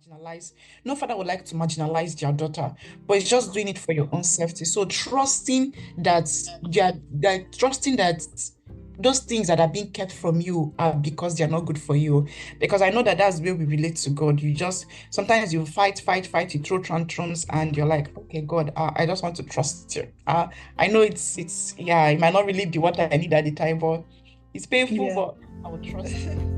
marginalize, no father would like to marginalize their daughter, but it's just doing it for your own safety. So that trusting that those things that are being kept from you are because they're not good for you. Because I know that that's where we relate to God. You just sometimes you fight, you throw tantrums, and you're like, okay, God, I just want to trust you. I know yeah, it might not really be what I need at the time, but it's painful, Yeah. but I will trust you.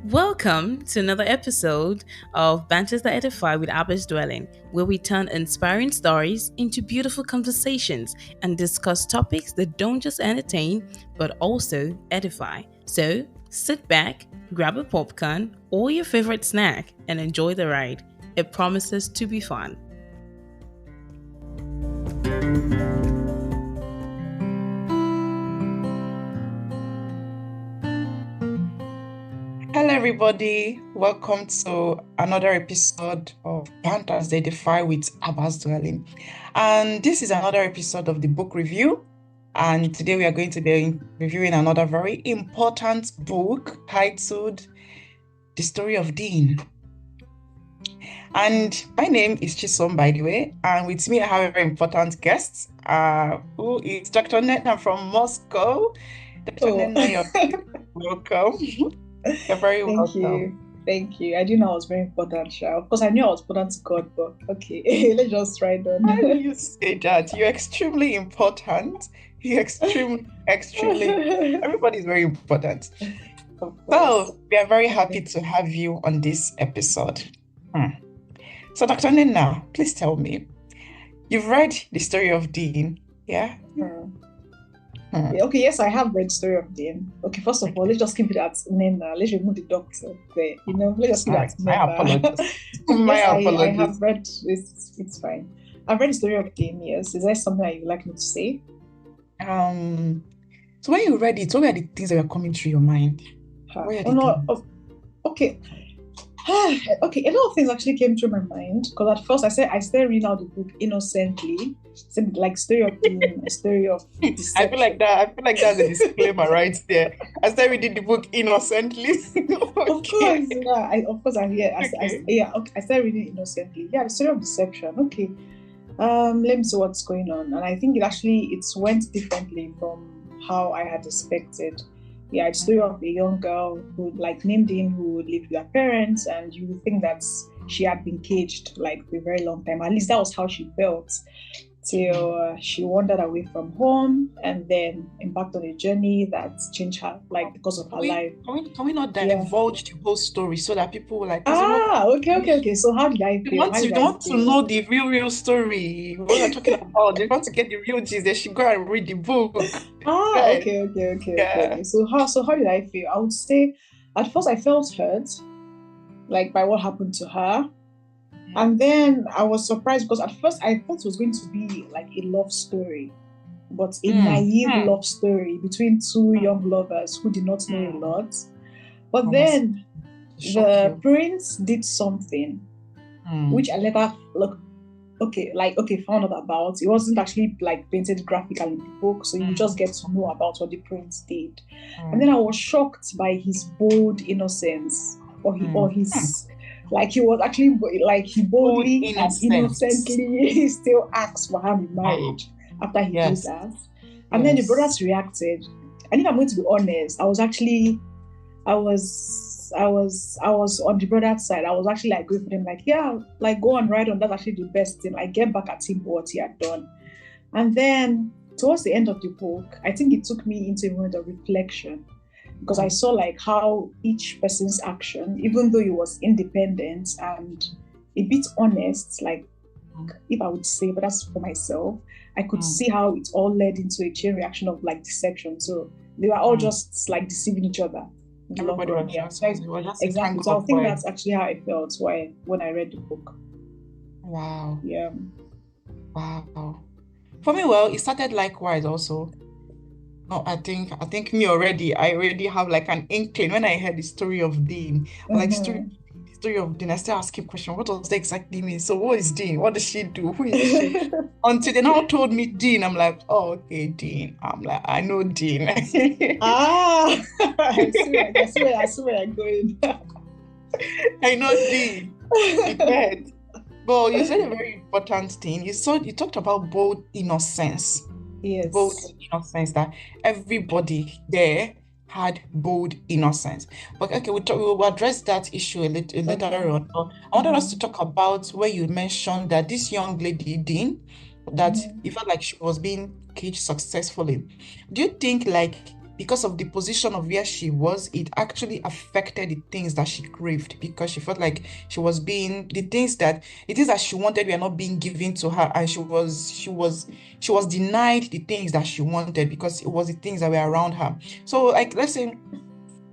Welcome to another episode of Banters that Edify with Abba's Dwelling, where we turn inspiring stories into beautiful conversations and discuss topics that don't just entertain, but also edify. So sit back, grab a popcorn or your favorite snack, and enjoy the ride. It promises to be fun. Hello, everybody. Welcome to another episode of Banters that Edify with Abba's Dwelling. And this is another episode of the book review. And today we are going to be reviewing another very important book titled The Story of Dean. And my name is Chisom, by the way. And with me, I have a very important guest, who is Dr. Nena from Moscow. Dr. Nena, you're welcome. You're very welcome. Thank you. I didn't know I was very important, Sha. Of course, I knew I was important to God, but okay, let's just ride on. Why do you say that? You're extremely important. You're extremely. Everybody's very important. So we are very happy to have you on this episode. So, Dr. Nena, please tell me, you've read The Story of Dean, yeah? Okay, yes, I have read Story of Dean. Okay, first of all, let's just keep it at Nena. Let's remove the doctor there. Let's just keep it at Nena. My apologies. I have read it's fine. I've read the Story of Dean, yes. Is there something that you'd like me to say? So when you read it, what were the things that were coming through your mind? Okay. Okay, a lot of things actually came through my mind because at first I started reading out the book innocently, like Story of Dean, a story of deception. I feel like that's a disclaimer right there. I started reading the book innocently. Okay. Of course, I started reading innocently. Yeah, the story of deception. Okay, let me see what's going on, and I think it went differently from how I had expected. Yeah, it's the story of a young girl who named Dean, who lived with her parents, and you would think that she had been caged for a very long time. At least that was how she felt till she wandered away from home and then embarked on a journey that changed her, because of her life. Can we not divulge the whole story so that people will Okay. So how did I feel? You want to know the real story. What you're talking about, they want to get the real gist. They should go and read the book. Okay. So how did I feel? I would say, at first I felt hurt, by what happened to her. And then I was surprised because at first I thought it was going to be a love story, but a naive love story between two young lovers who did not know a lot. But then the prince did something which I later found out about. It wasn't actually painted graphically in the book, so you just get to know about what the prince did. And then I was shocked by his bold innocence or his he was actually he boldly and innocently still asked for her in marriage after he did that. And then the brothers reacted. And if I'm going to be honest, I was on the brother's side. I was actually going for them, go on, ride on. That's actually the best thing. Get back at him for what he had done. And then towards the end of the book, I think it took me into a moment of reflection, because I saw how each person's action, even though it was independent and a bit honest, if I would say, but that's for myself, I could see how it all led into a chain reaction of deception. So they were all just deceiving each other. Everybody was exactly. So I think that's actually how I felt when I read the book. Wow. Yeah. Wow. For me, well, it started likewise also. No, I think I already have an inkling. When I heard the story of Dean, the story of Dean, I still asking question, what does that exactly mean? So what is Dean? What does she do? Who is she? Until they now told me Dean, I'm like, oh, okay, Dean. I'm like, I know Dean. I see where I'm going. I know D. You get. But you said a very important thing. You talked about bold innocence. Bold Yes. innocence, that everybody there had bold innocence. But okay, we will address that issue later Okay. on. But I wanted us to talk about where you mentioned that this young lady, Dean, that Mhm. you felt like she was being caged successfully. Do you think like because of the position of where she was, it actually affected the things that she craved because she felt like she was being the things that she wanted were not being given to her, and she was denied the things that she wanted because it was the things that were around her. So like let's say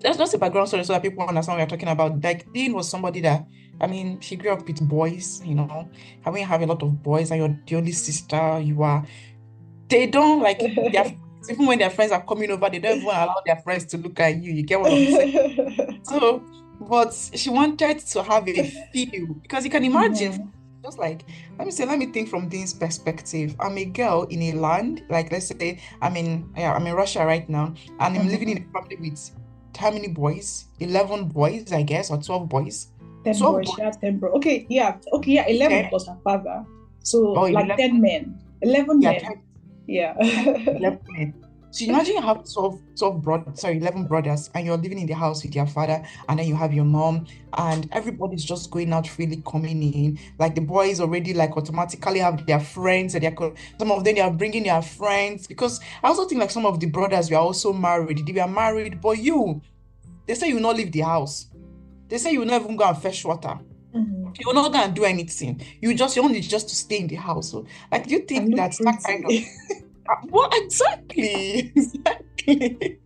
that's just a background story so that people understand what we're talking about. Like Dean was somebody that I mean, she grew up with boys, having have a lot of boys and you're the only sister, they don't like their even when their friends are coming over, they don't even allow their friends to look at you. You get what I'm saying? So, but she wanted to have a feel because you can imagine, Mhm. just like, let me think from this perspective. I'm a girl in a land, like let's say I'm in Russia right now, and I'm living in Mhm. a family with how many boys? 11 boys, I guess, or 12 boys. 10 12 boys, boys, she had 10 bro. Okay, yeah. Okay, yeah, 11 10, plus her father. So or like 11, 10 men. 11 yeah, men. 10, Yeah. 11 men. So imagine you have 12 brothers, sorry, 11 brothers, and you're living in the house with your father, and then you have your mom, and everybody's just going out freely coming in. Like the boys already like automatically have their friends, and some of them they are bringing their friends. Because I also think like some of the brothers were also married. They were married, but they say you will not leave the house. They say you will not even go and fetch water. Mhm. You will not go and do anything. You only just to stay in the house. So, like, do you And think look that's that kind of pretty. what exactly? Exactly.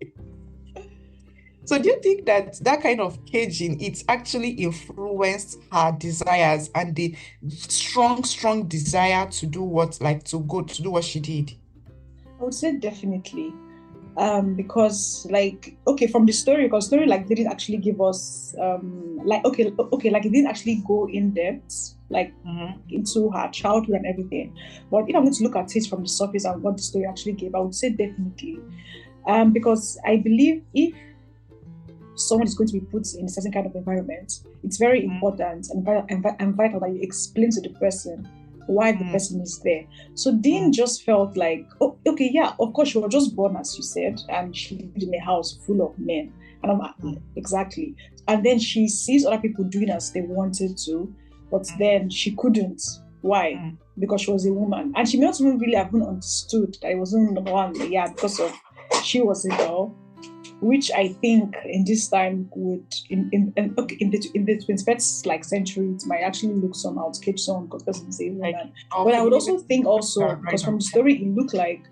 So do you think that that kind of caging it's actually influenced her desires and the strong, strong desire to do to do what she did? I would say definitely. Because like okay, from the story, because story like didn't actually give us like okay, like it didn't actually go in depth like Mm-hmm. into her childhood and everything. But if I'm going to look at it from the surface and what the story actually gave, I would say definitely. Because I believe if someone is going to be put in a certain kind of environment, it's very important and vital that you explain to the person why the Mm-hmm. person is there. So Dean just felt like, oh, okay, yeah, of course, she was just born, as you said, and she lived in a house full of men. And exactly. And then she sees other people doing as they wanted to, but then she couldn't. Why? Mm-hmm. Because she was a woman. And she may not even really have been understood that it wasn't number one, yeah, because of she was a girl, which I think in this time would okay, in the 21st like century it might actually look somehow to catch someone because person is a Like woman. our But I would also femininity think also right because now. from the story it looked like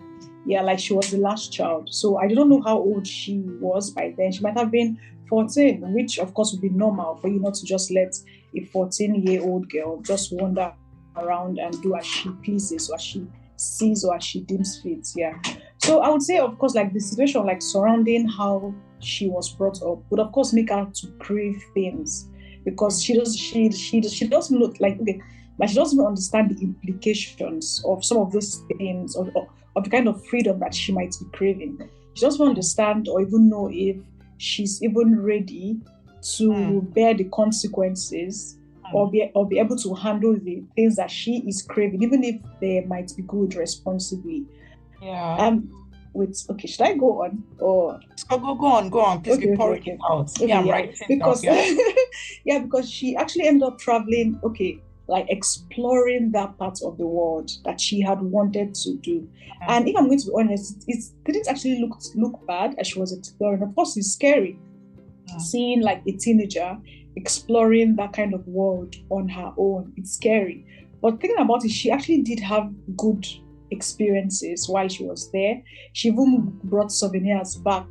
yeah, like she was the last child. So I don't know how old she was by then. She might have been 14, which of course would be normal for you not to just let a 14-year-old girl just wander around and do as she pleases or as she sees or as she deems fit. Yeah. So I would say, of course, like the situation like surrounding how she was brought up would of course make her to crave things because she doesn't look like okay, like she doesn't understand the implications of some of those things of the kind of freedom that she might be craving. She doesn't understand or even know if she's even ready to bear the consequences or be able to handle the things that she is craving, even if they might be good responsibly. Yeah. Um, wait, okay, should I go on or So go on. Please be pouring it okay, out. Me, okay, I'm yeah, writing down. because Yeah. yeah, because she actually ended up traveling, okay, like exploring that part of the world that she had wanted to do. And if I'm going to be honest, it didn't actually look bad as she was exploring. Of course, it's scary seeing like a teenager exploring that kind of world on her own. It's scary. But thinking about it, she actually did have good experiences while she was there. She even brought souvenirs back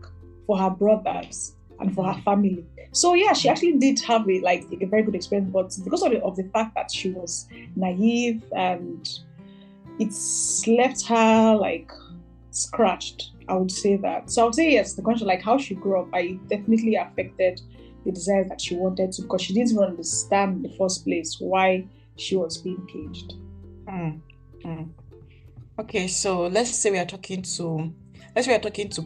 for her brothers and for her family. So yeah, she actually did have a very good experience, but because of the fact that she was naive and it's left her like scratched. I would say that. So I would say yes, the question like how she grew up, I definitely affected the desires that she wanted to because she didn't even understand in the first place why she was being caged. Mm, mm. Okay, so let's say we are talking to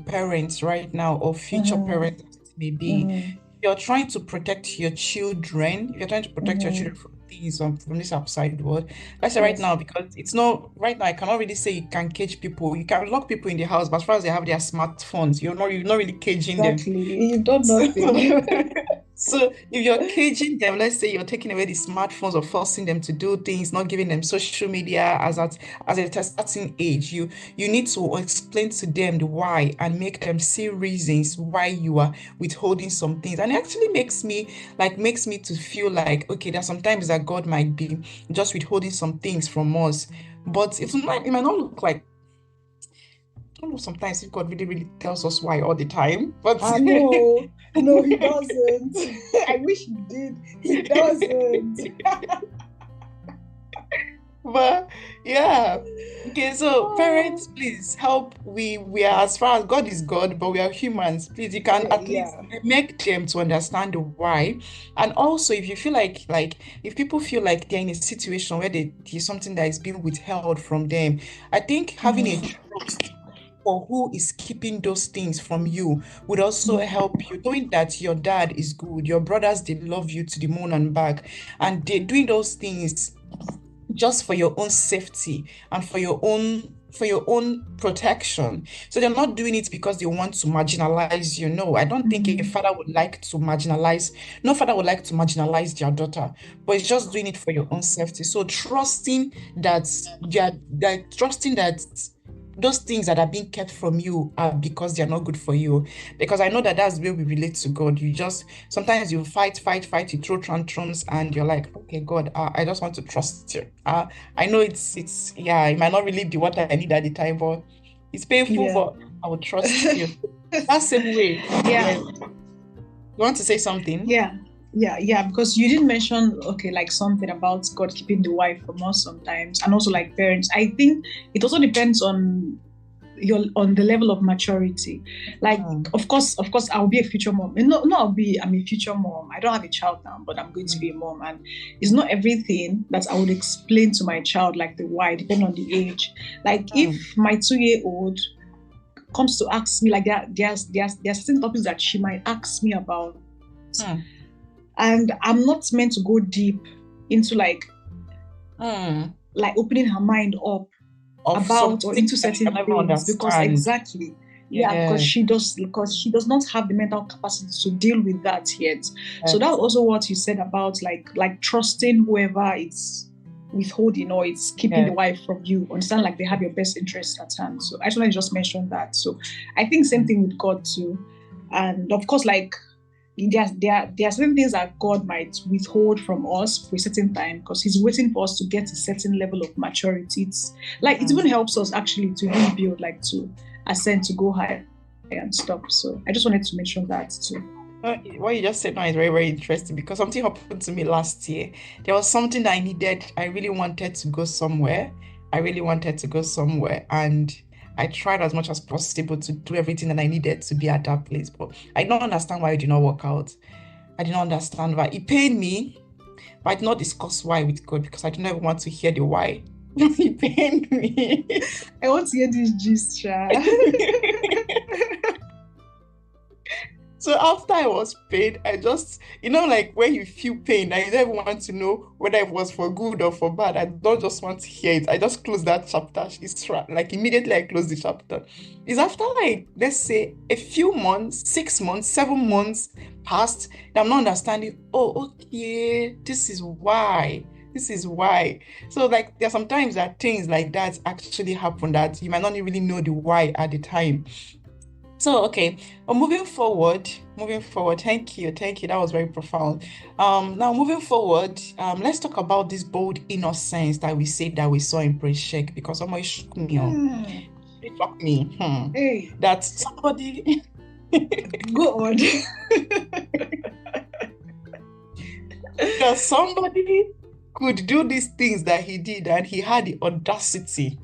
parents right now or future Mm-hmm. parents as it may be. Mm-hmm. you're trying to protect your children, if you're trying to protect your children from things from this outside world, let's say right Yes, now, because it's not right now, I cannot really say you can cage people. You can lock people in the house, but as far as they have their smartphones, you're not really caging them. exactly. You've done So, nothing. so if you're caging them, let's say you're taking away the smartphones or forcing them to do things, not giving them social media as at a certain age, you need to explain to them the why and make them see reasons why you are withholding some things. And it actually makes me to feel like, okay, there's sometimes that God might be just withholding some things from us. But it might not look like, I don't know sometimes if God really, really tells us why all the time. But I know. No, he doesn't. I wish he did. He doesn't. But yeah. Okay, so parents, please help. We are, as far as God is God, but we are humans. Please, you can at least Yeah. make them to understand the why. And also, if you feel like if people feel like they're in a situation where there's something that is being withheld from them, I think having a trust for who is keeping those things from you would also help you. Knowing that your dad is good, your brothers, they love you to the moon and back, and they're doing those things just for your own safety and for your own protection. So they're not doing it because they want to marginalize you. No, I don't think a father would like to marginalize, no father would like to marginalize their daughter, but it's just doing it for your own safety. So trusting that those things that are being kept from you are because they're not good for you. Because I know that that's where we relate to God. You just sometimes you fight, you throw tantrums, and you're like, okay, God, I just want to trust you. I know yeah, it might not really be what I need at the time, but it's painful, Yeah. but I will trust you. That same way. Yeah. You want to say something? Yeah, because you didn't mention, okay, like something about God keeping the wife from us sometimes, and also like parents. I think it also depends on the level of maturity. Like, of course, I'll be a future mom. No, I'm a future mom. I don't have a child now, but I'm going to be a mom, and it's not everything that I would explain to my child, like the why, depending on the age. Like, if my 2-year-old comes to ask me, like there's certain topics that she might ask me about. And I'm not meant to go deep into like opening her mind up about or into certain things, because exactly, because she does not have the mental capacity to deal with that yet. So that's also what you said about like trusting whoever it's withholding or it's keeping the wife from you. Understand, like they have your best interests at hand. So I just want to just mention that. So I think same thing with God too, and of course, like there are certain things that God might withhold from us for a certain time because He's waiting for us to get a certain level of maturity. It's like it even helps us actually to rebuild, like to ascend, to go higher and stuff. So I just wanted to mention that too. What you just said now is very, very interesting because something happened to me last year. There was something that I needed. I really wanted to go somewhere. And I tried as much as possible to do everything that I needed to be at that place. But I don't understand why it did not work out. I did not understand why. It pained me, but I did not discuss why with God because I did not even want to hear the why. It pained me. I want to hear this gist, Sha. So after I was paid, I just, like when you feel pain, I don't even want to know whether it was for good or for bad. I don't just want to hear it. I just closed that chapter. It's like immediately I closed the chapter. It's after like, let's say a few months, 6 months, 7 months passed, that I'm not understanding, oh, okay, this is why. So like there are sometimes that things like that actually happen that you might not really know the why at the time. So, okay, well, moving forward, thank you. That was very profound. Now moving forward, let's talk about this bold innocence that we said that we saw in Praise Check because somebody shook me on. It shocked me. Hey. That somebody go on. that somebody could do these things that he did, and he had the audacity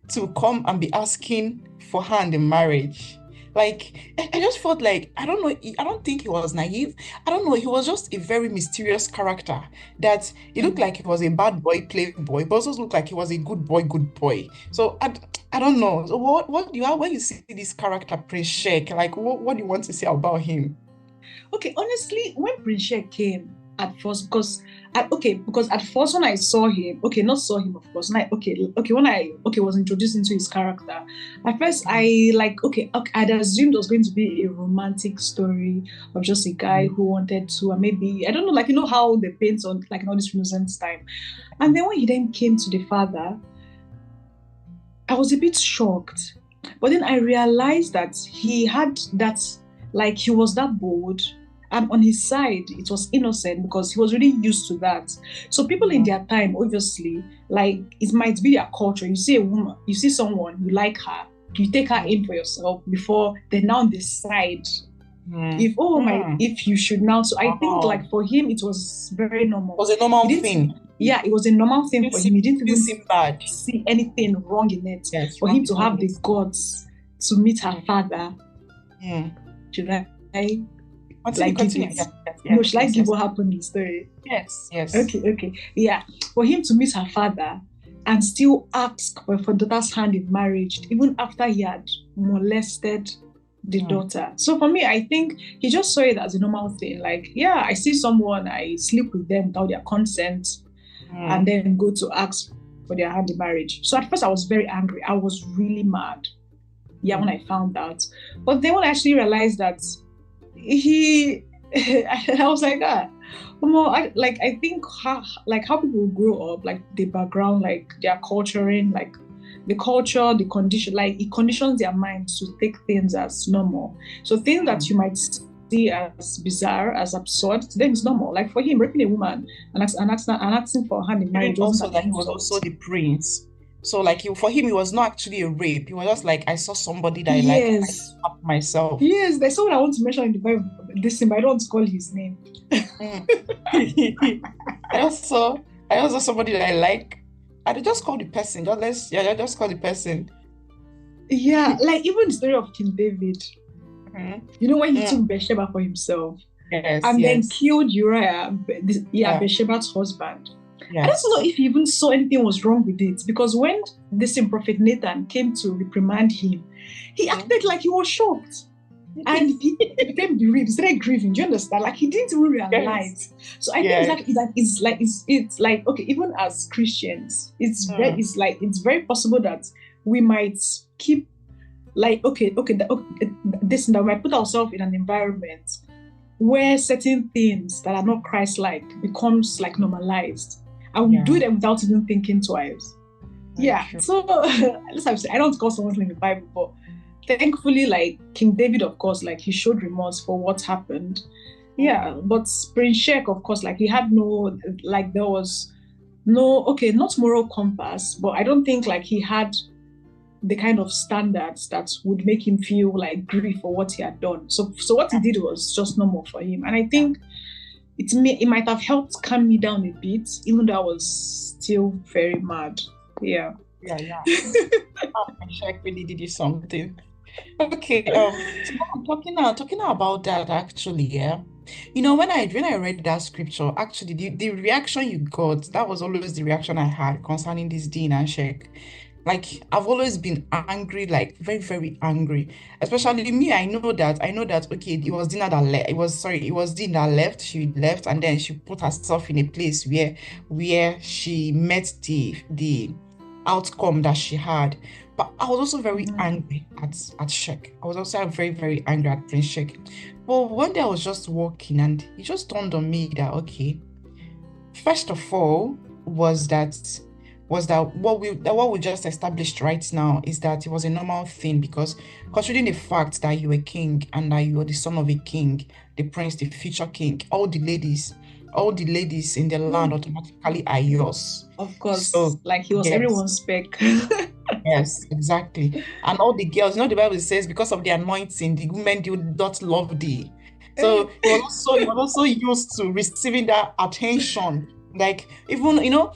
to come and be asking for hand in marriage. Like I just felt like I don't know. I don't think he was naive. I don't know. He was just a very mysterious character that it looked Mm. like he was a bad boy, playboy, but also looked like he was a good boy, good boy. So I don't know. So what do you have when you see this character Prince Sheik? Like what do you want to say about him? Okay, honestly, when Prince Sheik came at first, because at first when I saw him, okay, not saw him of course, when I was introduced into his character, at first I like I'd assumed it was going to be a romantic story of just a guy who wanted to, and maybe I don't know, like how they paint on like in all this Renaissance time, and then when he then came to the father, I was a bit shocked. But then I realized that he had that, like, he was that bold. And on his side, it was innocent because he was really used to that. So people in their time, obviously, like, it might be their culture. You see a woman, you see someone, you like her, you take her in for yourself before they now decide if you should now. So I think, like, for him, it was very normal. It was a normal thing. Yeah, it was a normal thing for him. He didn't even seem bad. see anything wrong in it. Yes, for him to have the guts to meet her father. Should I like give it? No, should I give what happened in the story? Yes. Okay. Yeah. For him to meet her father and still ask for daughter's hand in marriage, even after he had molested the daughter. So for me, I think he just saw it as a normal thing. Like, yeah, I see someone, I sleep with them without their consent, and then go to ask for their hand in marriage. So at first I was very angry. I was really mad. Yeah, when I found out. But then when I actually realized that I was like, I think how people grow up, like the background, like their culturing, like the culture, the condition, like it conditions their minds to take things as normal. So things that you might see as bizarre, as absurd, to them is normal. Like for him, raping a woman and asking for a hand in marriage also that he was also the prince. So like for him, it was not actually a rape. It was just like I saw somebody that I like, I slapped myself. Yes, there's someone I want to mention in the Bible. This thing, but I don't want to call his name. I also somebody that I like. I just call the person. Just call the person. Yeah, like even the story of King David. You know when he took Bathsheba for himself, and then killed Uriah, Bathsheba's husband. Yes. I don't know if he even saw anything was wrong with it, because when this prophet Nathan came to reprimand him, he acted like he was shocked. And he became bereaved. He started grieving. Do you understand? Like he didn't even realize. Yes. So I think it's like okay, even as Christians, it's very possible that we might keep this and that we might put ourselves in an environment where certain things that are not Christ-like becomes like normalized. And we do them without even thinking twice. True. So I don't call someone in the Bible, but thankfully, like King David, of course, like he showed remorse for what happened. Yeah, but Prince Sheik, of course, like he had no, like there was no, not moral compass, but I don't think like he had the kind of standards that would make him feel like grief for what he had done. So what he did was just normal for him. And I think it might have helped calm me down a bit, even though I was still very mad. Yeah. Sheik really did you something. Okay, so talking about that actually, when I read that scripture, actually the reaction you got, that was always the reaction I had concerning this Dean and Sheik. Like I've always been angry, like very, very angry. Especially me, I know that okay, it was Dina that left. It was Dean that left. She left and then she put herself in a place where she met the outcome that she had. But I was also very angry at Sheik. I was also very, very angry at Prince Sheik. But one day I was just walking and it just dawned on me that okay, first of all was that what we just established right now is that it was a normal thing, because considering the fact that you were king and that you are the son of a king, the prince, the future king, all the ladies in the land automatically are yours. Of course, so, like he was everyone's spec. Yes, exactly. And all the girls, the Bible says, because of the anointing, the women do not love thee. So he was also used to receiving that attention Like even all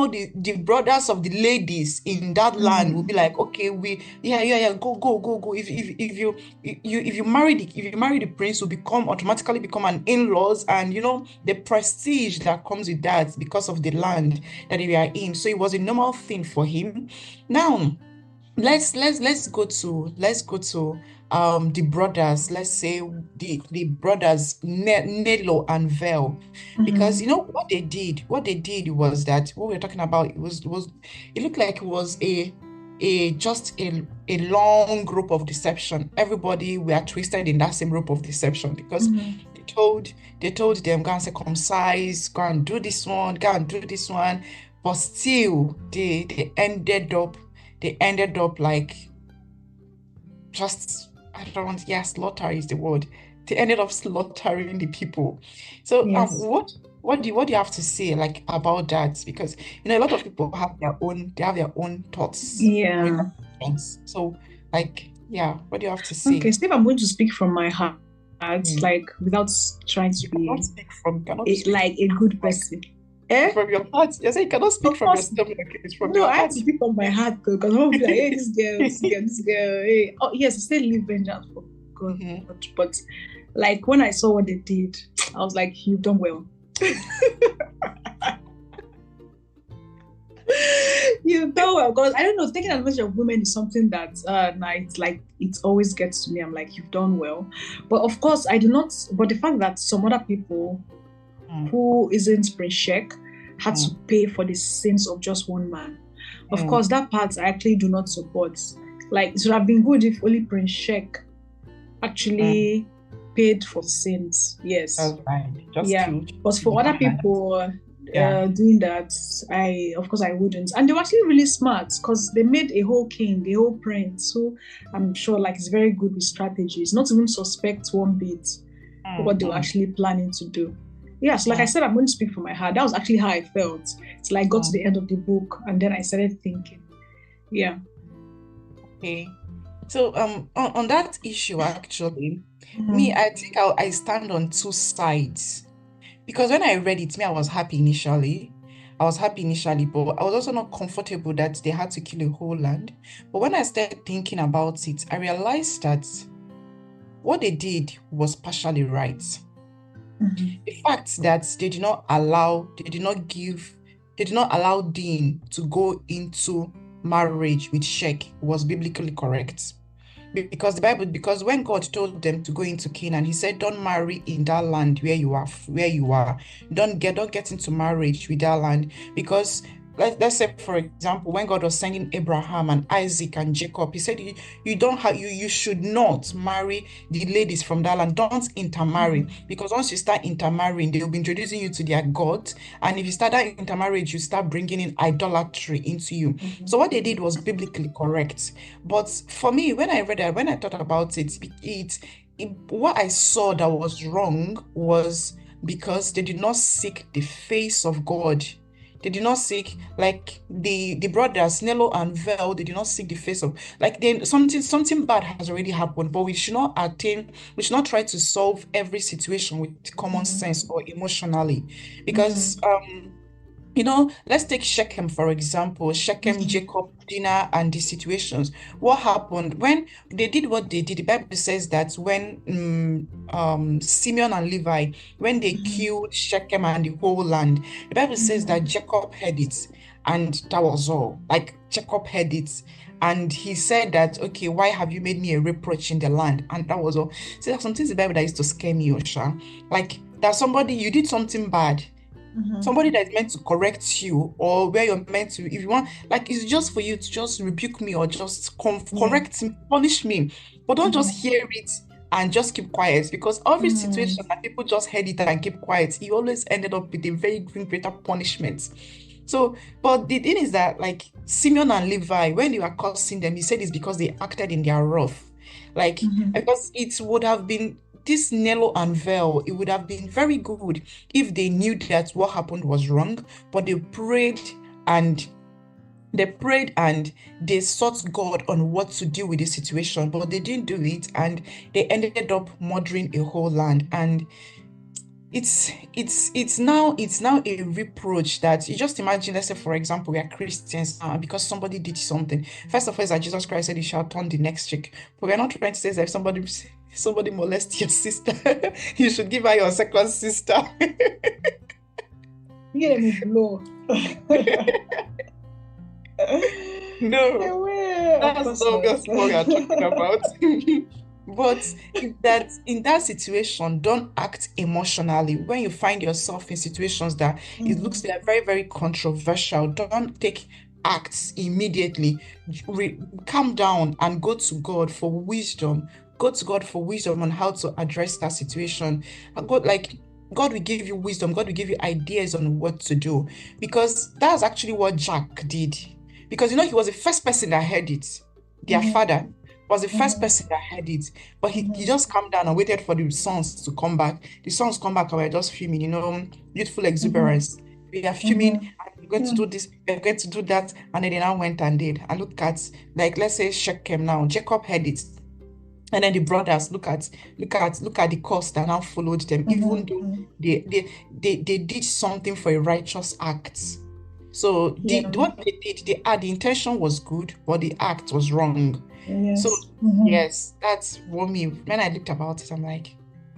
the brothers of the ladies in that land will be like, okay, yeah, go. If you marry the prince, will become automatically become an in-laws, and the prestige that comes with that because of the land that they are in. So it was a normal thing for him. Now let's go to the brothers. Let's say the brothers Nelo and Vel, because what they did was that what we are talking about, it looked like it was a just a long group of deception. Everybody were twisted in that same group of deception, because they told them, go and circumcise, go and do this one, go and do this one, but still they ended up like, just, I don't want, yeah, slaughter is the word. They ended up slaughtering the people. So Yes. what do you have to say like about that? Because a lot of people have their own thoughts Yeah. regarding things. So, like, yeah, what do you have to Okay, say? Steve, I'm going to speak from my heart, Mm. like without trying to You be cannot speak like a good person. from your heart. You say you cannot speak Of from your course, stomach. It's from no, your I have heart. to speak from my heart though, because I won't be like, hey, this girl, hey. Oh, yes, I still leave vengeance for God. Mhm. But like when I saw what they did, I was like, you've done well. You've done well. Because I don't know, taking advantage of women is something that it's like it always gets to me. I'm like, you've done well. But of course, I do not, but the fact that some other people Mm, who isn't Prince Sheikh had to mm, pay for the sins of just one man. Of mm, course, that part I actually do not support. Like, it would have been good if only Prince Sheikh mm. actually paid for sins. Yes. That's right. Just Yeah. kill But the for other man. people Yeah. doing that, of course I wouldn't. And they were actually really smart, because they made a whole king, a whole prince, who I'm sure like is very good with strategies, not even suspect one bit what they were Mm, actually planning to do. Yeah, so like I mm, said, I'm going to speak from my heart. That was actually how I felt. It's like got to mm. the end of the book and then I started thinking. Yeah. Okay. So on that issue, actually, me, Mm-hmm. I think I stand on two sides, because when I read it, me, I was happy initially. But I was also not comfortable that they had to kill a whole land. But when I started thinking about it, I realized that what they did was partially right. The fact that they did not allow Dean to go into marriage with Sheikh was biblically correct. Because when God told them to go into Canaan, he said, don't marry in that land where you are. Don't get into marriage with that land. Because let's say, for example, when God was sending Abraham and Isaac and Jacob, he said, you should not marry the ladies from that land. Don't intermarry, because once you start intermarrying, they will be introducing you to their gods. And if you start that intermarriage, you start bringing in idolatry into you. So what they did was biblically correct. But for me, when I read that, when I thought about what I saw that was wrong was because they did not seek the face of God. They did not seek, like the brothers Nello and Vel. They did not seek the face of, like, then something bad has already happened. But we should not try to solve every situation with common sense or emotionally, because let's take Shechem, for example. Shechem, Jacob, Dinah, and the situations. What happened when they did what they did? The Bible says that when Simeon and Levi, when they killed Shechem and the whole land, the Bible says that Jacob heard it, and that was all. Like, Jacob heard it, and he said that, okay, why have you made me a reproach in the land? And that was all. So there's some things in the Bible that used to scare me, Osha. Like, that you did something bad, somebody that is meant to correct you, or where you're meant to, if you want, like, it's just for you to just rebuke me, or just Yeah. correct me, punish me, but don't just hear it and just keep quiet, because every situation that people just heard it and keep quiet, you always ended up with a very greater punishment. So, but the thing is that, like, Simeon and Levi, when you are cursing them, he said it's because they acted in their wrath. Like, because it would have been this Nello and Vel, it would have been very good if they knew that what happened was wrong, but and and they sought God on what to do with the situation, but they didn't do it, and they ended up murdering a whole land. And it's now a reproach that you just imagine. Let's say, for example, we are Christians now, and because somebody did something. First of all, is that Jesus Christ said, "You shall turn the next cheek." But we're not trying to say that if somebody molests your sister, you should give her your second sister. You let me blow. No, Of that's course not not. obviously what we are talking about. But in that situation, don't act emotionally. When you find yourself in situations that it looks Mhm. like very, very controversial, don't take acts immediately. Calm down and go to God for wisdom. Go to God for wisdom on how to address that situation. And God will give you wisdom. God will give you ideas on what to do. Because that's actually what Jack did. Because he was the first person that heard it. Their Mhm. father was the first Mhm. person that heard it. But he Mhm. just calmed down and waited for the sons to come back. The sons come back and we're just fuming, youthful Mhm. exuberance. We are fuming, Mhm. and we're going to Yeah. do this, we're going to do that. And then they now went and did. And look at, like, let's say Shechem now. Jacob heard it. And then the brothers look at the cost that now followed them, even Mhm. though Mhm. they did something for a righteous act. So the Yeah. what they did, the intention was good, but the act was wrong. So Yes. Mhm. yes, that's what me. When I looked about it, I'm like,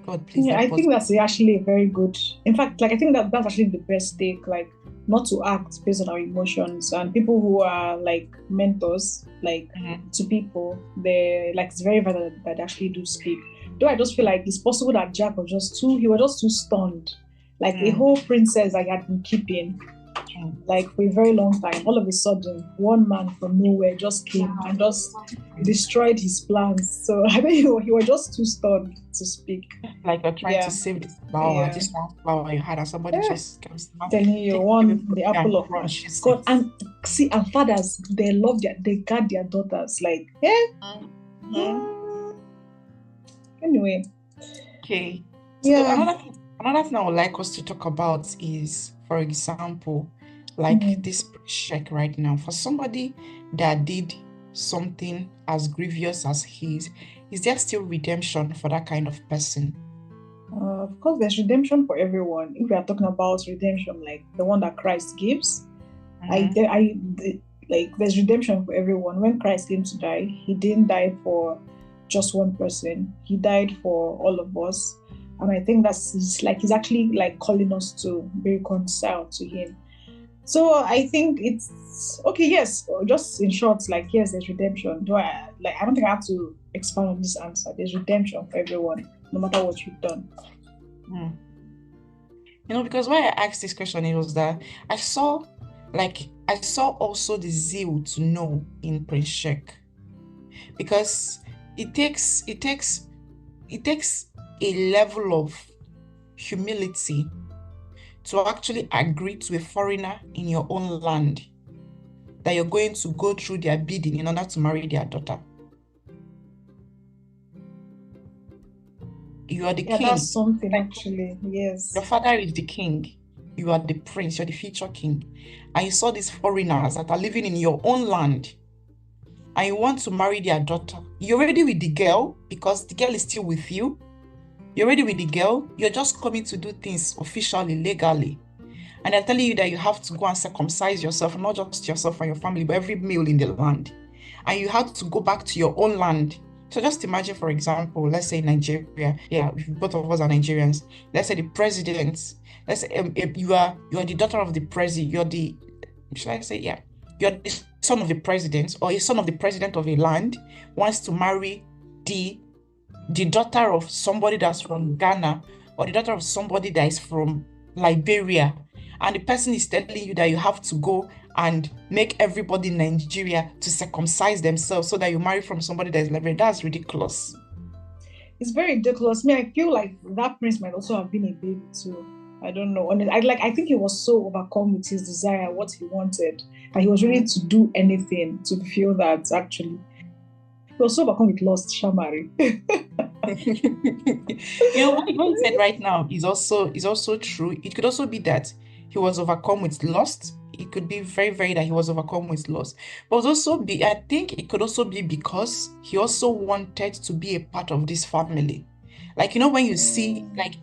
God, please Yeah, I help us. think that's actually a very good. In fact, like I think that that's actually the best take. Like not to act based on our emotions. And people who are like mentors, like Mhm. to people, they like it's very vital that they actually do speak. Though I just feel like it's possible that Jack was just too. He was just too stunned. Like a Mm, whole princess I had been keeping mm. like for a very long time. All of a sudden, one man from nowhere just came and just destroyed his plans. So I think he was just too stunned to speak. Like you're trying to Yeah, save yeah. this one flower you had, and somebody Eh, just comes now, telling you, take it away one from the you and apple of my crushes God. it. And see, and fathers, they guard their daughters. Like, Mhm. anyway, Okay. So yeah. another thing I would like us to talk about is, for example, like Mhm. this check right now. For somebody that did something as grievous as his, is there still redemption for that kind of person? Of course, there's redemption for everyone. If we are talking about redemption, like the one that Christ gives, I, Mm-hmm. like there's redemption for everyone. When Christ came to die, he didn't die for just one person. He died for all of us, and I think he's actually like calling us to be reconciled to him. So I think it's okay. Yes, just in short, like yes, there's redemption. I don't think I have to expand on this answer. There's redemption for everyone, no matter what you've done. Mm. Because why I asked this question, it was that I saw, I saw also the zeal to know in Prince Sheikh, because it takes it takes it takes a level of humility to actually agree to a foreigner in your own land that you're going to go through their bidding in order to marry their daughter. You are the Yeah, king. that's something actually. Your Yes. father is the king. You are the prince. You're the future king. And you saw these foreigners that are living in your own land, and you want to marry their daughter. You're ready with the girl because the girl is still with you. You're ready with the girl. You're just coming to do things officially, legally. And they're telling you that you have to go and circumcise yourself, not just yourself and your family, but every male in the land. And you have to go back to your own land. So just imagine, for example, let's say Nigeria. Yeah, both of us are Nigerians. Let's say the president. Let's say you are the daughter of the president. You're the should I say yeah? You're the son of the president, or a son of the president of a land wants to marry the the daughter of somebody that's from Ghana, or the daughter of somebody that is from Liberia, and the person is telling you that you have to go and make everybody in Nigeria to circumcise themselves so that you marry from somebody that is Liberian. That's ridiculous. It's very ridiculous. Me, I feel like that prince might also have been a baby too. I don't know. And I think he was so overcome with his desire, what he wanted, that he was ready Mhm. to do anything to feel that actually. He was so overcome with lust, Shamari. What you said right now is also true. It could also be that he was overcome with lust. It could be very, very that he was overcome with lust. But also I think it could also be because he also wanted to be a part of this family. Like, when you see, like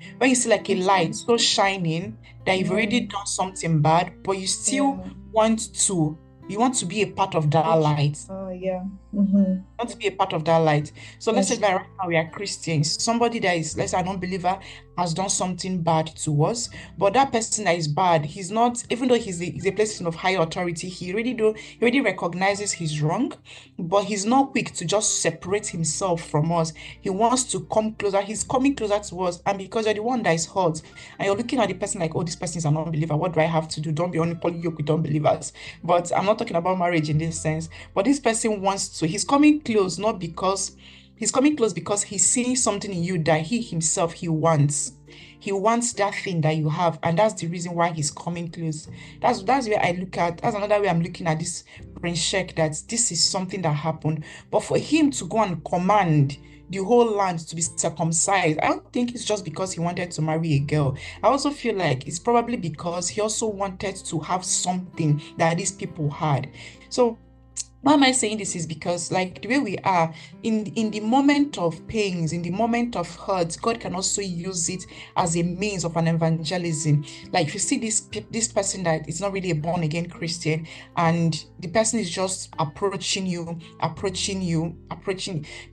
a light so shining that you've already Mm, done something bad, but you still yeah. want to be a part of that light. Yeah. Mm-hmm. Want to be a part of that light. So let's say Yes. like right now we are Christians. Somebody that is, let's say, an unbeliever has done something bad to us, but that person that is bad, he's not, even though he's a person of higher authority, he already recognizes he's wrong, but he's not quick to just separate himself from us. He wants to come closer. He's coming closer to us, and because you're the one that is hurt, and you're looking at the person like, oh, this person is an unbeliever. What do I have to do? Don't be unequally yoked with unbelievers. But I'm not talking about marriage in this sense. But this person wants to, he's coming close because he's seeing something in you that he himself he wants. He wants that thing that you have, and that's the reason why he's coming close. That's where I look at. That's another way I'm looking at this Prince Sheik, that this is something that happened. But for him to go and command the whole land to be circumcised, I don't think it's just because he wanted to marry a girl. I also feel like it's probably because he also wanted to have something that these people had. So why am I saying this is because, like, the way we are in the moment of pains, in the moment of hurt, God can also use it as a means of an evangelism. Like, if you see this person that is not really a born again Christian, and the person is just approaching,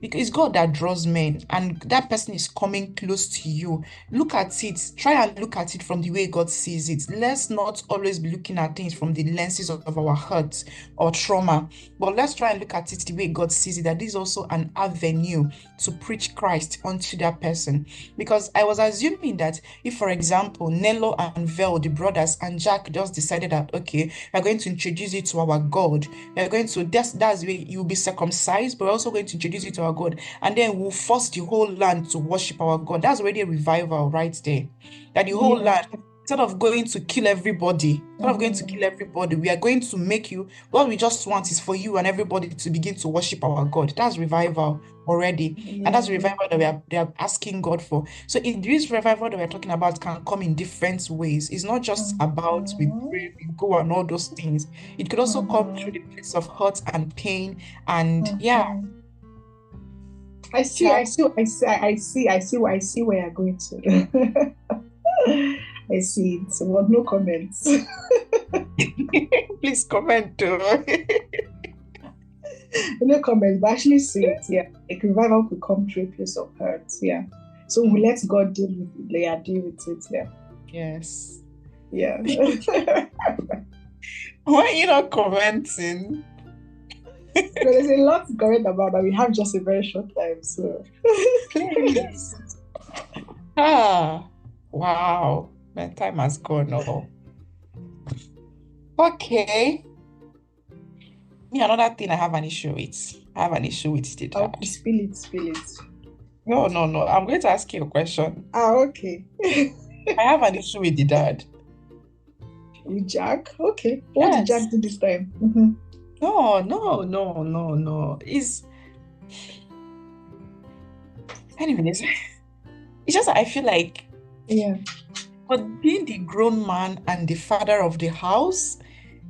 because it's God that draws men, and that person is coming close to you. Look at it. Try and look at it from the way God sees it. Let's not always be looking at things from the lenses of our hurt or trauma. But let's try and look at it the way God sees it, that this is also an avenue to preach Christ onto that person. Because I was assuming that if, for example, Nello and Vel, the brothers, and Jack just decided that, okay, we're going to introduce you to our God. We're going to, that's the way you'll be circumcised, but we're also going to introduce you to our God. And then we'll force the whole land to worship our God. That's already a revival right there. That the whole Yeah. land, instead of going to kill everybody, we are going to make you, what we just want is for you and everybody to begin to worship our God. That's revival already. And that's Yeah. revival that they are asking God for. So in this revival that we're talking about can come in different ways. It's not just about we Mhm. pray, we go and all those things. It could also come through Mhm. the place of hurt and pain. And yeah, Mhm. I see, Sha, I see, I see, I see where you're going to. I see it, but no comments. please comment too. No comments, but actually see it. Yeah, like revival could come through a place of hurt. Yeah, so we let God deal with it. Yeah, deal with it. Yeah, Yes. yeah. Why are you not commenting? So there's a lot to comment about, but we have just a very short time. So Please. Wow. My time has gone. Oh. Okay. Me, another thing I have an issue with. I have an issue with the okay, dad. spill it, spill it. No, no, no. I'm going to ask you a question. Okay. I have an issue with the dad. With Jack? Okay. What did Yes. Jack do this time? No, no, no, no, no. Anyways, it's just that I feel like, Yeah. but being the grown man and the father of the house,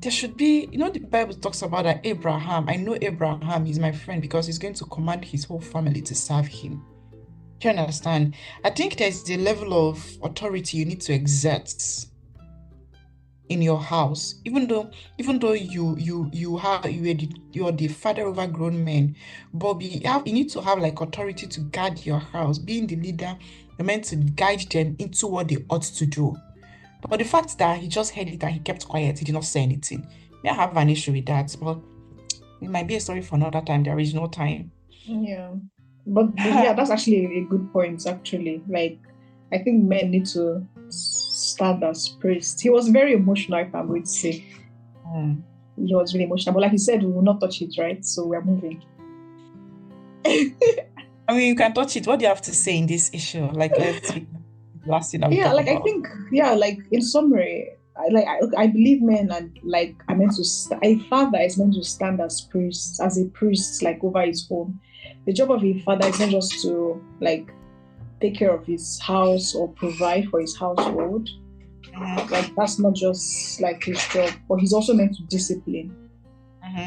there should be, the Bible talks about that Abraham. I know Abraham is my friend because he's going to command his whole family to serve him. Do you understand? I think there's a level of authority you need to exert in your house, even though you're the father over grown men, but you need to have like authority to guide your house. Being the leader, you're meant to guide them into what they ought to do. But the fact that he just heard it and he kept quiet, he did not say anything. May I have an issue with that, but it might be a story for another time. There is no time. Yeah. But yeah, that's actually a good point, actually. Like, I think men need to stand as priests. He was very emotional, if I'm going to say. He was really emotional. But like you said, we will not touch it, right? So we're moving. I mean, you can touch it. What do you have to say in this issue? Like, let's speak. Last thing that we Yeah, talk like I about. think, yeah, like in summary, I believe men are meant to a father is meant to stand as a priest, like over his home. The job of a father is not just to like take care of his house or provide for his household. Like that's not just like his job, but he's also meant to discipline.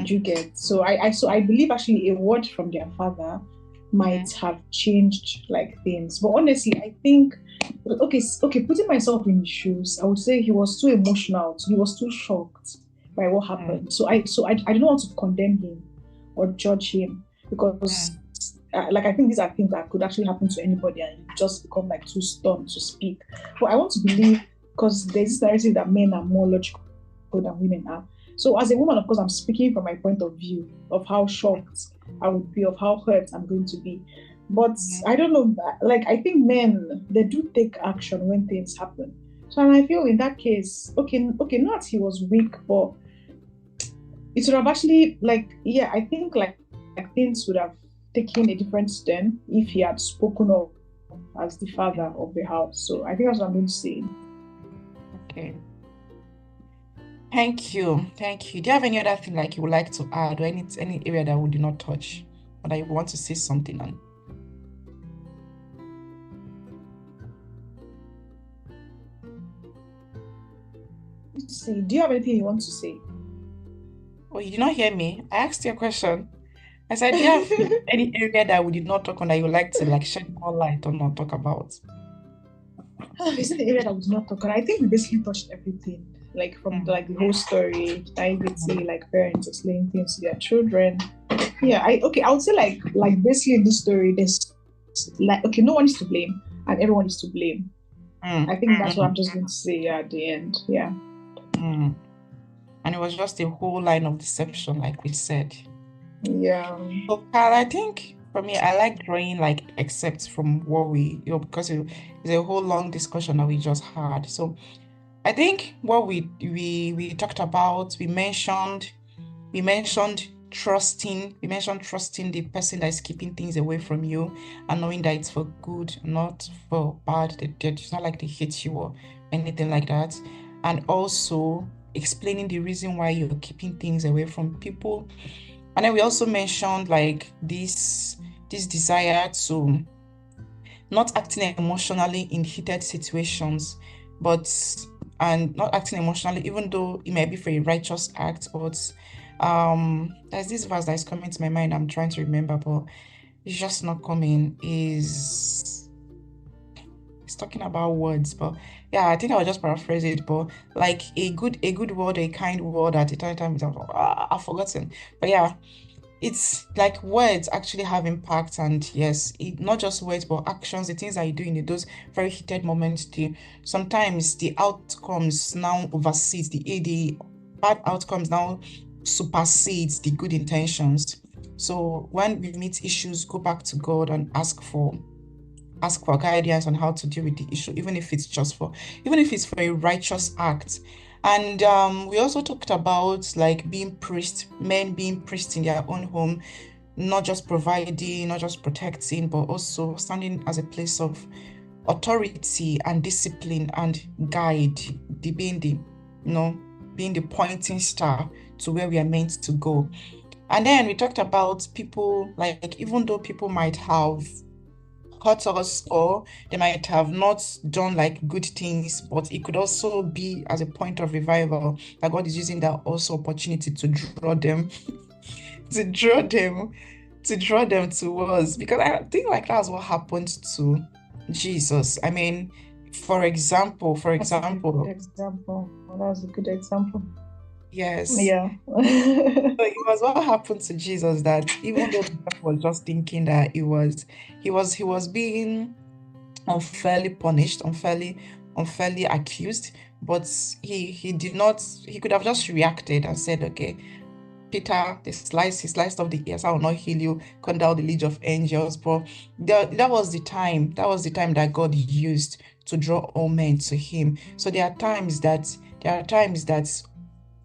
Do you get? So I believe actually a word from their father might have changed like things. But honestly, I think okay, putting myself in his shoes, I would say he was too emotional. He was too shocked by what happened. So I didn't want to condemn him or judge him because like I think these are things that could actually happen to anybody, and you just become like too stunned to speak. But I want to believe, because there's this narrative that men are more logical than women are. So as a woman, of course, I'm speaking from my point of view of how shocked I would be, of how hurt I'm going to be. But I don't know, like I think men, they do take action when things happen. So and I feel in that case, okay, not he was weak, but it would have actually I think like things would have taken a different turn if he had spoken up as the father of the house. So I think that's what I'm going to say. Okay. Thank you. Thank you. Do you have any other thing like you would like to add, or any area that we did not touch, or that you want to say something on? Do you have anything you want to say? Oh, you did not hear me. I asked you a question. I said, do you have any area that we did not talk on that you would like to like shed more light on or talk about? Is it the area that we did not talk on? I think we basically touched everything, like from like the whole story, naivety, like parents explaining things to their children. Yeah, I would say like basically in this story, there's like no one is to blame and everyone is to blame. I think that's what I'm just going to say at the end. Yeah. And it was just a whole line of deception, like we said. Yeah. So, Carl, I think for me, I like drawing like excerpts from what we, because it's a whole long discussion that we just had. So, I think what we talked about, we mentioned trusting the person that is keeping things away from you, and knowing that it's for good, not for bad. It's not like they hate you or anything like that. And also explaining the reason why you're keeping things away from people. And then we also mentioned like this desire to not acting emotionally in heated situations, and not acting emotionally, even though it might be for a righteous act. But there's this verse that is coming to my mind. I'm trying to remember, but it's just not coming. It's talking about words, but yeah, I think I'll just paraphrase it. But like a good word, a kind word at a time, I've forgotten. But yeah, it's like words actually have impact, and yes, not just words but actions, the things that you do in those very heated moments. Sometimes the outcomes now oversees the bad outcomes now supersedes the good intentions. So when we meet issues, go back to God and ask for guidance on how to deal with the issue, even if it's for a righteous act. And we also talked about like men being priests in their own home, not just providing, not just protecting, but also standing as a place of authority and discipline and guide, being the pointing star to where we are meant to go. And then we talked about people, like even though people might have hurt us or they might have not done like good things, but it could also be as a point of revival that God is using that also opportunity to draw them to draw them to us, because I think like that's what happened to Jesus. I mean, for example, That's a good example. yes. Yeah. So it was what happened to Jesus, that even though the devil was just thinking that he was being unfairly punished, unfairly accused, but he did not. He could have just reacted and said, okay, Peter, he sliced off the ears, I will not heal you, come down the legion of angels. But that was the time that God used to draw all men to him. So there are times that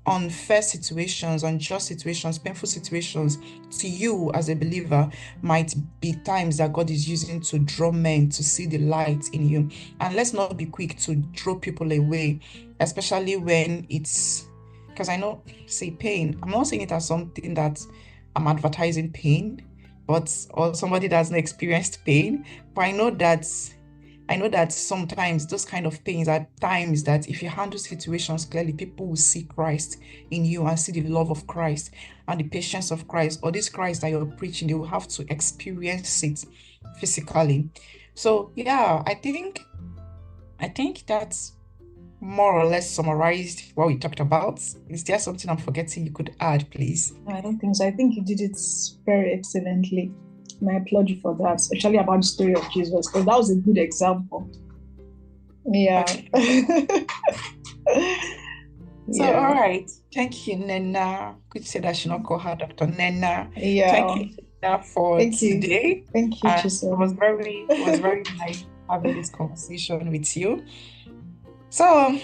unfair situations, unjust situations, painful situations to you as a believer might be times that God is using to draw men to see the light in you. And let's not be quick to draw people away, especially when it's, because I know, say pain, I'm not saying it as something that I'm advertising pain, or somebody that has not experienced pain, but I know that I know that sometimes those kind of things are times that if you handle situations clearly, people will see Christ in you and see the love of Christ and the patience of Christ, or this Christ that you're preaching, they will have to experience it physically. So yeah, I think that's more or less summarized what we talked about. Is there something I'm forgetting you could add, please? I don't think so. I think you did it very excellently. And I applaud you for that, especially about the story of Jesus, because that was a good example. Yeah. Okay. So, all Yeah. right. Thank you, Nena. Could say that I should not call her Dr. Nena. Yeah. Thank you, Nena, for Thank you. today. Thank you, And it was Chisom. very nice having this conversation with you. So,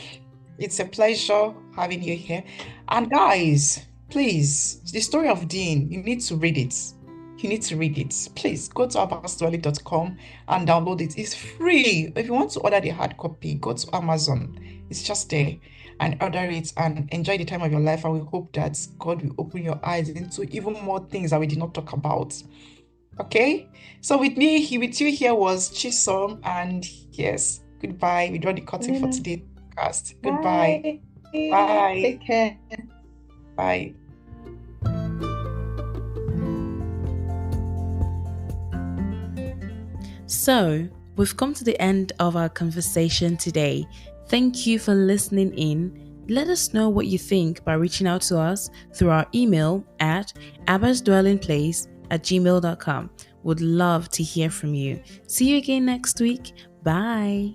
it's a pleasure having you here. And guys, please, the story of Dean, you need to read it. You need to read it. Please go to abasdwelly.com and download it. It's free. If you want to order the hard copy, go to Amazon. It's just there, and order it and enjoy the time of your life. And we hope that God will open your eyes into even more things that we did not talk about. Okay? So with you here was Chisom, and yes, goodbye. We draw the curtain for today's podcast. Goodbye. Bye. Bye. Take care. Bye. So, we've come to the end of our conversation today. Thank you for listening in. Let us know what you think by reaching out to us through our email at abasdwellingplace@gmail.com. Would love to hear from you. See you again next week. Bye.